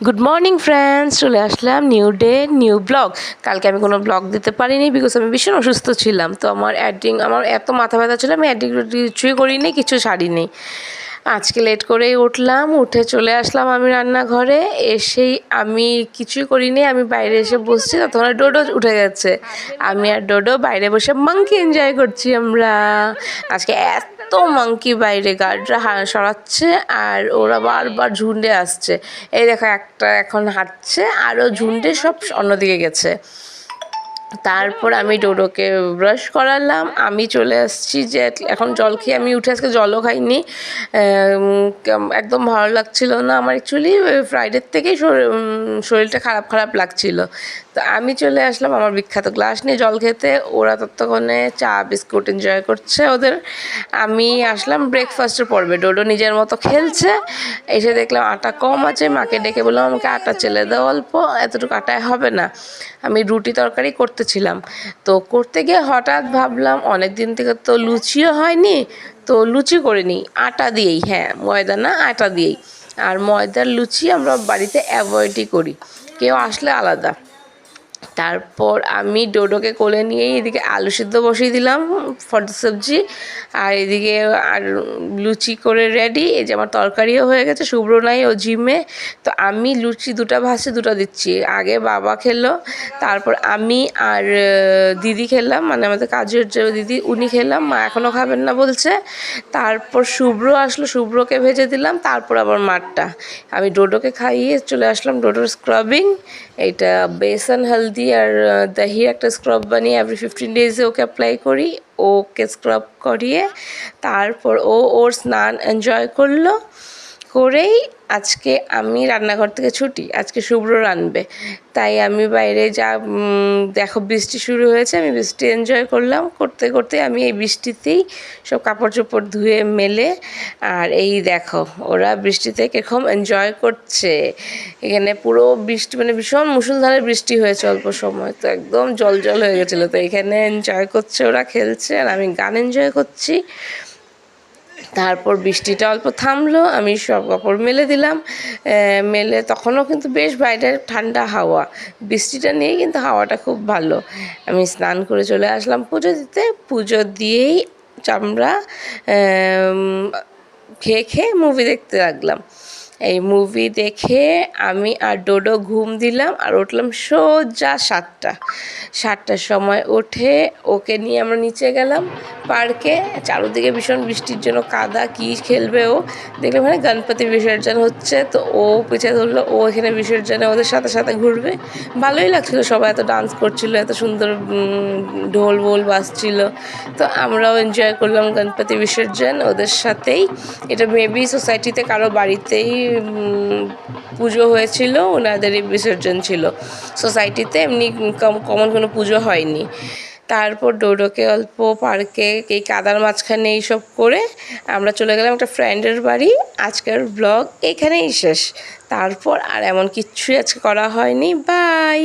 Good morning friends, চলে আসলাম new day new blog. কালকে আমি কোনো ব্লগ দিতে পারিনি বিকজ আমি ভীষণ অসুস্থ ছিলাম। তো আমার এত মাথা ব্যথা ছিল, আমি অ্যাডিং কিছুই করিনি, কিছু ছাড়িনি। আজকে লেট করেই উঠলাম, উঠে চলে আসলাম আমি রান্নাঘরে। এসেই আমি কিছুই করিনি, আমি বাইরে এসে বসছি, তখন ডোডো উঠে গেছে। আমি আর ডোডো বাইরে বসে মাংকি এনজয় করছি আমরা। আজকে এত মাংকি বাইরে গার্ডরা সরাচ্ছে আর ওরা বারবার ঝুন্ডে আসছে। এই দেখো একটা এখন হাঁটছে, আরও ঝুন্ডে সব অন্যদিকে গেছে। তারপর আমি ডোডোকে ব্রাশ করালাম, আমি চলে আসছি যে এখন জল খেয়ে আমি উঠে, আজকে জলও খাইনি, একদম ভালো লাগছিল না আমার। অ্যাকচুয়ালি ফ্রাইডের থেকেই শরীরটা খারাপ খারাপ লাগছিল। তো আমি চলে আসলাম আমার বিখ্যাত গ্লাস নিয়ে জল খেতে। ওরা ততক্ষণে চা বিস্কুট এনজয় করছে ওদের। আমি আসলাম ব্রেকফাস্টের পর্বে। ডোডো নিজের মতো খেলছে, এসে দেখলাম আটা কম আছে, মাকে ডেকে বললাম আমাকে আটা চেলে দাও অল্প, এতটুকু আটায় হবে না। আমি রুটি তরকারি করতেছিলাম, তো করতে গিয়ে হঠাৎ ভাবলাম অনেক দিন থেকে তো লুচিও হয়নি, তো লুচি করে নিই আটা দিয়েই। হ্যাঁ, ময়দা না, আটা দিয়েই। আর ময়দার লুচি আমরা বাড়িতে অ্যাভয়েডই করি, কেউ আসলে আলাদা। তারপর আমি ডোডোকে কোলে নিয়েই এদিকে আলু সিদ্ধ বসিয়ে দিলাম ফর দ্য সবজি, আর এদিকে আর লুচি করে রেডি। এই যে আমার তরকারিও হয়ে গেছে, শুভ্র নাই, ও জিমে। তো আমি লুচি দুটা ভাজছি, দুটো দিচ্ছি। আগে বাবা খেলো, তারপর আমি আর দিদি খেলাম, মানে আমাদের কাজের যে দিদি উনি খেলাম, মা এখনও খাবেন না বলছে। তারপর শুভ্র আসলো, শুভ্রকে ভেজে দিলাম, তারপর আবার মারটা আমি ডোডোকে খাইয়ে চলে আসলাম। ডোডোর স্ক্রাবিং, এইটা বেসন হলদি আর দহির একটা স্ক্রাব বানিয়ে এভরি 15 ডেজে ওকে অ্যাপ্লাই করি, ওকে স্ক্রাব করিয়ে তারপর ওর স্নান এনজয় করলো। করেই আজকে আমি রান্নাঘর থেকে ছুটি, আজকে শুভ্র রানবে। তাই আমি বাইরে দেখো বৃষ্টি শুরু হয়েছে, আমি বৃষ্টি এনজয় করলাম। করতে করতে আমি এই বৃষ্টিতেই সব কাপড় চোপড় ধুয়ে মেলে, আর এই দেখো ওরা বৃষ্টিতে কীরকম এনজয় করছে। এখানে পুরো বৃষ্টি, মানে ভীষণ মুষলধারে বৃষ্টি হয়েছে অল্প সময়, তো একদম জল জল হয়ে গেছিলো। তো এখানে এনজয় করছে, ওরা খেলছে আর আমি গান এনজয় করছি। তারপর বৃষ্টিটা অল্প থামলো, আমি সব কাপড় মেলে দিলাম। মেলে তখনও কিন্তু বেশ বাইরে ঠান্ডা হাওয়া, বৃষ্টিটা নিয়ে কিন্তু হাওয়াটা খুব ভালো। আমি স্নান করে চলে আসলাম পুজো দিতে। পুজো দিয়েই আমরা খেয়ে খেয়ে মুভি দেখতে লাগলাম। এই মুভি দেখে আমি আর ডোডো ঘুম দিলাম, আর উঠলাম সোজা 7টার সময়। উঠে ওকে নিয়ে আমরা নিচে গেলাম পার্কে। চারদিকে ভীষণ বৃষ্টির জন্য কাদা, কী খেলবে ও। দেখলাম এখানে গণপতি বিসর্জন হচ্ছে, তো ও পিছিয়ে ধরলো, ও এখানে বিসর্জনে ওদের সাথে সাথে ঘুরবে। ভালোই লাগছিলো, সবাই এত ডান্স করছিল, এত সুন্দর ঢোল বোল বাজছিল। তো আমরাও এনজয় করলাম গণপতি বিসর্জন ওদের সাথেই। এটা মেবি সোসাইটিতে কারো বাড়িতেই পুজো হয়েছিল, ওনাদেরই বিসর্জন ছিল। সোসাইটিতে এমনি কমন কোনো পুজো হয়নি। তারপর ডোডোকে অল্প পার্কে এই কাদার মাঝখানে এইসব করে আমরা চলে গেলাম একটা ফ্রেন্ডের বাড়ি। আজকের ব্লগ এখানেই শেষ, তারপর আর এমন কিচ্ছুই আজকে করা হয়নি। বাই।